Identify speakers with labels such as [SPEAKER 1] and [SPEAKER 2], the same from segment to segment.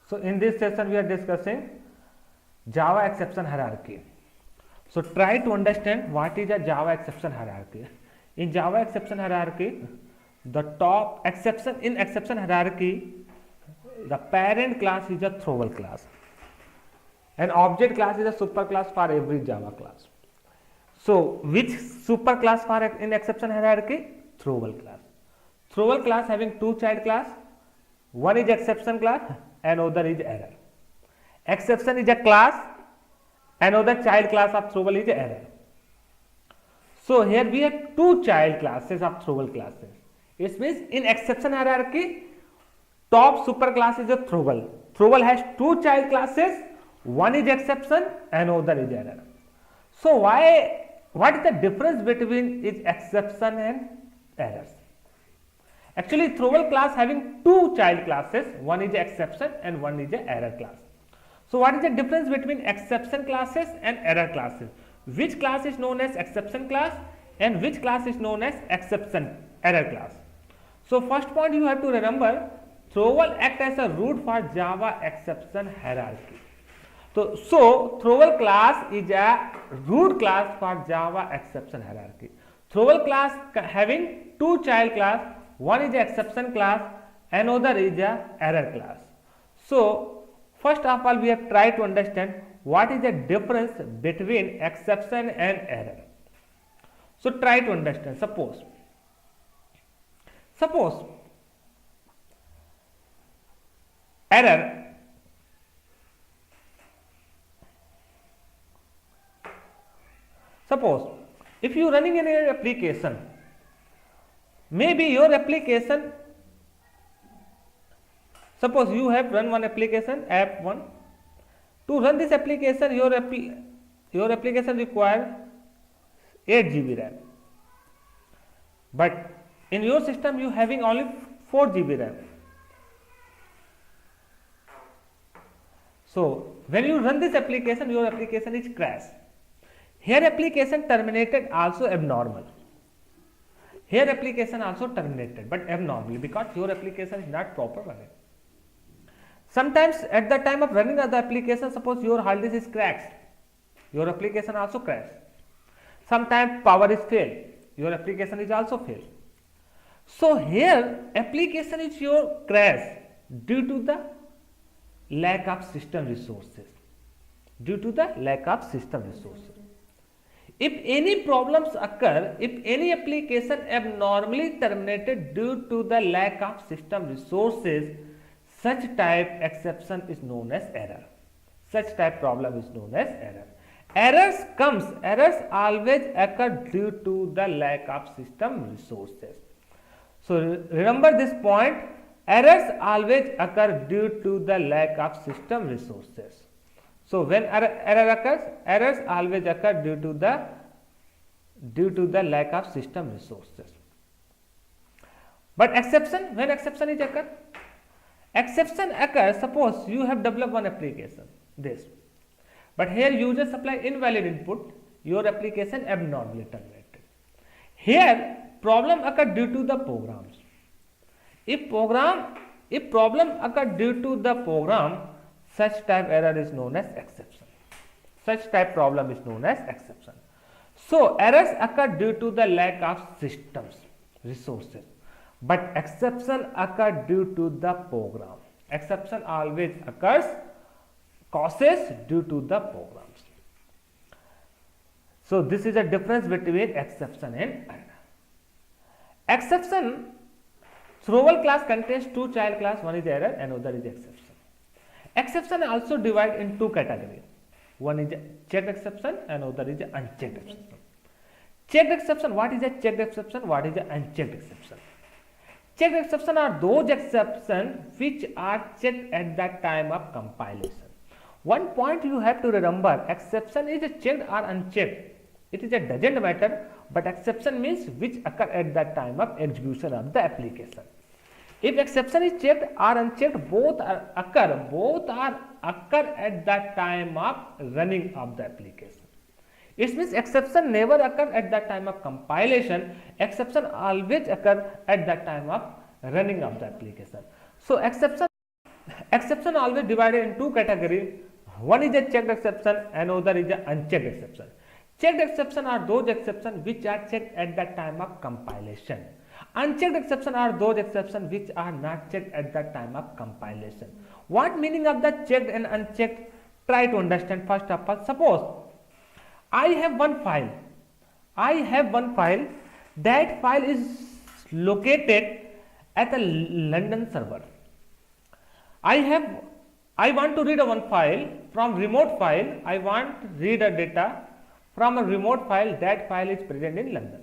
[SPEAKER 1] So in this session we are discussing Java exception hierarchy. So try to understand what is a Java exception hierarchy. In Java exception hierarchy, the top exception in exception hierarchy, the parent class is a throwable class. An object class is a superclass for every Java class. So which superclass for in exception hierarchy? Throwable class. Throwable class having two child class. One is exception class, another is error. Exception is a class, another child class of throwable is error. So here we have two child classes of throwable classes. It means in exception hierarchy, top superclass is a throwable. Throwable has two child classes, one is exception, another is error. So what is the difference between is exception and errors? Actually, throwable class having two child classes, one is exception and one is error class. So what is the difference between exception classes and error classes? Which class is known as exception class and which class is known as exception error class? So first point you have to remember, throwable act as a root for Java exception hierarchy. So throwable class is a root class for Java exception hierarchy. Throwable class having two child class, one is a exception class, another is a error class. So first of all we have tried to understand what is the difference between exception and error. So try to understand. Suppose error Suppose if you running in an application, maybe your application, suppose you have run one application, app 1. To run this application, your application require 8 GB RAM. But in your system, you having only 4 GB RAM. So when you run this application, your application is crash. Here application terminated also abnormal. Here application also terminated but abnormally because your application is not proper running. Sometimes at the time of running of the application, suppose your hard disk is crashed, your application also crashed. Sometimes power is failed, your application is also failed. So here application is your crash due to the lack of system resources. Due to the lack of system resources. If any problems occur, if any application abnormally terminated due to the lack of system resources, such type exception is known as error. Such type problem is known as error. Errors always occur due to the lack of system resources. So remember this point, errors always occur due to the lack of system resources. So when error occurs, errors always occur due to the lack of system resources. But exception, when exception is occur? Exception occurs, suppose you have developed one application, this. But here user supply invalid input, your application abnormally terminated. Here problem occur due to the programs. If problem occur due to the program, such type error is known as exception. Such type problem is known as exception. So errors occur due to the lack of systems resources, but exception occur due to the program. Exception always causes due to the programs. So this is a difference between exception and error. Exception, throwable class contains two child class, one is error, another is exception. Exception also divided in two categories. One is a checked exception, another is an unchecked exception. Checked exception, what is a checked exception? What is an unchecked exception? Checked exception are those exceptions which are checked at the time of compilation. One point you have to remember, exception is checked or unchecked. It doesn't matter, but exception means which occur at the time of execution of the application. If exception is checked or unchecked, both occur at the time of running of the application. It means exception never occur at the time of compilation. Exception always occur at the time of running of the application. So exception Exception always divided in two categories. One is a checked exception, another is an unchecked exception. Checked exception are those exceptions which are checked at the time of compilation. Unchecked exception are those exceptions which are not checked at the time of compilation. What meaning of the checked and unchecked? Try to understand first of all. Suppose I have one file. That file is located at a London server. I want to read one file from remote file. I want to read a data from a remote file. That file is present in London.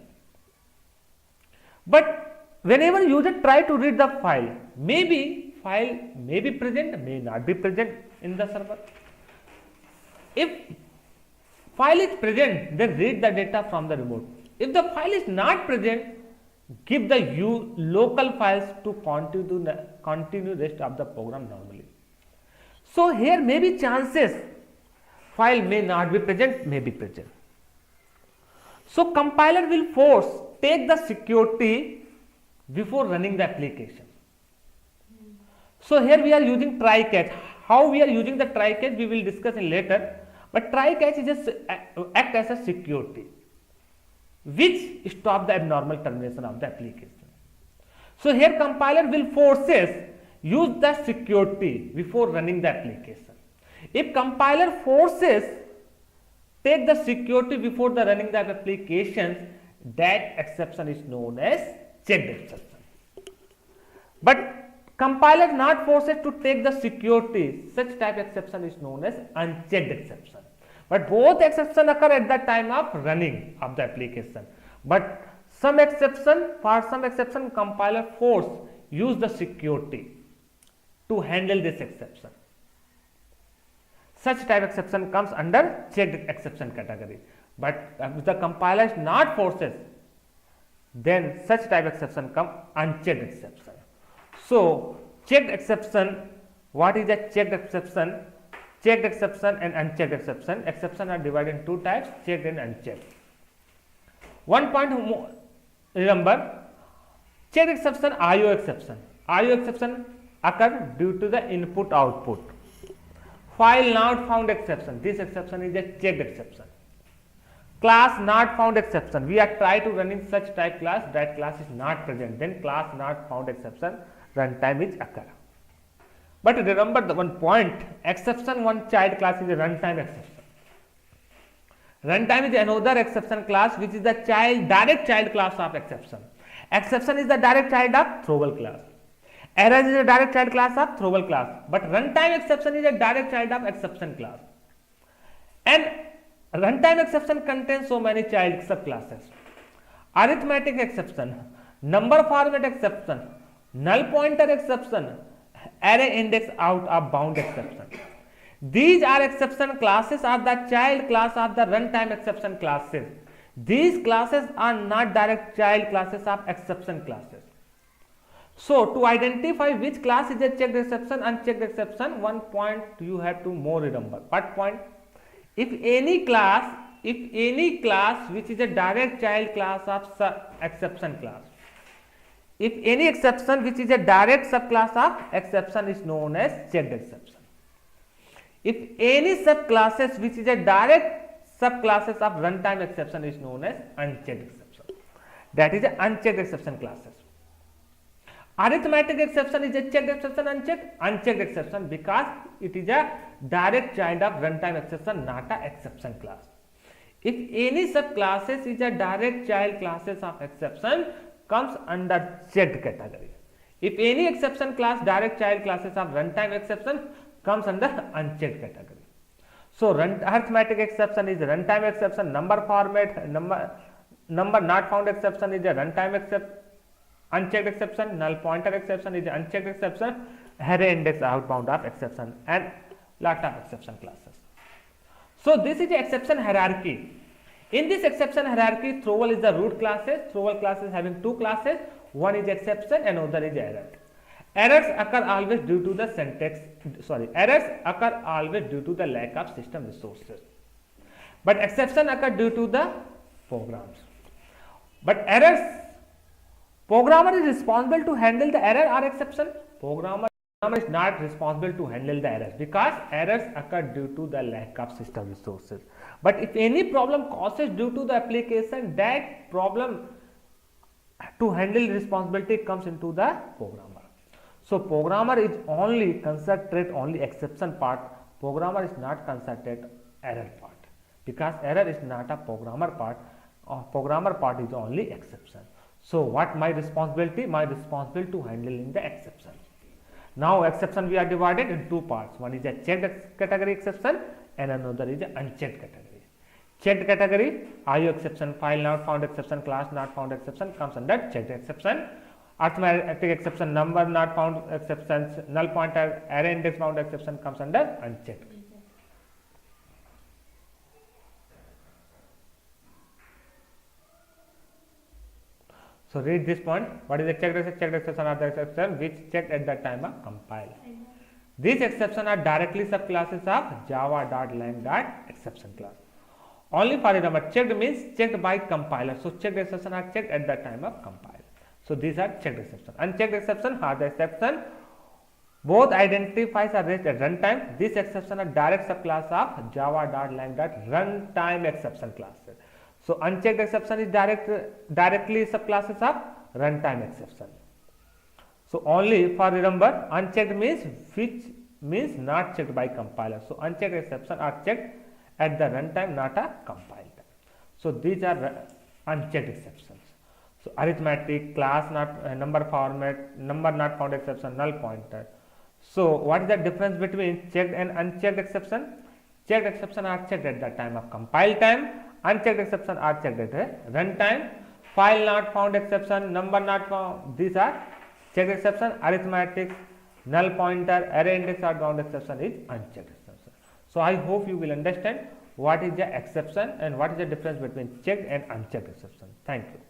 [SPEAKER 1] But whenever user try to read the file may be present, may not be present in the server. If file is present, then read the data from the remote. If the file is not present, give the local files to continue rest of the program normally. So here may be chances file may not be present, may be present. So compiler will take the security before running the application. So here we are using try catch. How we are using the try catch we will discuss in later. But try catch is just act as a security which stop the abnormal termination of the application. So here compiler will use the security before running the application. If compiler take the security before the running the application, that exception is known as checked exception. But compiler not forced to take the security, such type exception is known as unchecked exception. But both exceptions occur at the time of running of the application. But for some exception compiler use the security to handle this exception. Such type exception comes under checked exception category. But if the compiler is not forces, then such type exception come unchecked exception. So checked exception, what is a checked exception? Checked exception and unchecked exception. Exception are divided in two types, checked and unchecked. One point remember, checked exception, IO exception. IO exception occur due to the input output. File not found exception. This exception is a checked exception. Class not found exception. We are trying to run in such type class, that class is not present. Then class not found exception, runtime is occur. But remember the one point, exception one child class is a runtime exception. Runtime is another exception class which is the direct child class of exception. Exception is the direct child of throwable class. Error is a direct child class of throwable class. But runtime exception is a direct child of exception class. And runtime exception contains so many child subclasses. Arithmetic exception, number format exception, null pointer exception, array index out of bound exception. These are exception classes are the child class of the runtime exception classes. These classes are not direct child classes of exception classes. So to identify which class is a checked exception, unchecked exception, one point you have to more remember. What point? If any class which is a direct child class of exception class, if any exception which is a direct subclass of exception is known as checked exception. If any subclasses which is a direct subclasses of runtime exception is known as unchecked exception. That is unchecked exception classes. Arithmetic exception is a checked exception, unchecked exception because it is a direct child of runtime exception, not a exception class. If any subclasses is a direct child classes of exception, comes under checked category. If any exception class direct child classes of runtime exception, comes under unchecked category. So arithmetic exception is runtime exception, number format, number not found exception is a runtime exception, unchecked exception, null pointer exception is unchecked exception, array index outbound of exception, and lot of exception classes. So this is the exception hierarchy. In this exception hierarchy, throwable is the root classes. Throwable classes having two classes, one is exception and another is error. Errors occur always due to the occur always due to the lack of system resources. But exception occur due to the programs. But errors, programmer is responsible to handle the error or exception. Programmer is not responsible to handle the errors because errors occur due to the lack of system resources. But if any problem causes due to the application, that problem to handle responsibility comes into the programmer. So programmer is only concentrate only exception part. Programmer is not concentrate error part because error is not a programmer part. Programmer part is only exception. So what my responsibility? My responsibility to handling the exception. Now exception we are divided in two parts. One is a checked category exception and another is an unchecked category. Checked category, IO exception, file not found exception, class not found exception comes under checked exception. Arithmetic exception, number not found exceptions, null pointer, array index bound exception comes under unchecked. So read this point. What is a checked exception? Checked exception are the exception which checked at the time of compile. These exceptions are directly subclasses of java.lang.Exception class. Only for remember, checked means checked by compiler. So checked exception are checked at the time of compile. So these are checked exception. Unchecked exception are the exception both identifies are raised at runtime. This exception are direct subclass of java.lang.RuntimeException classes. So unchecked exception is directly subclasses of runtime exception. So only for remember, unchecked means which means not checked by compiler. So unchecked exception are checked at the runtime, not a compile time. So these are unchecked exceptions. So arithmetic, class not number format, number not found exception, null pointer. So what is the difference between checked and unchecked exception? Checked exception are checked at the time of compile time. Unchecked exception are checked at the runtime. File not found exception, number not found, these are checked exception. Arithmetic, null pointer, array index or bound exception is unchecked exception. So I hope you will understand what is the exception and what is the difference between checked and unchecked exception. Thank you.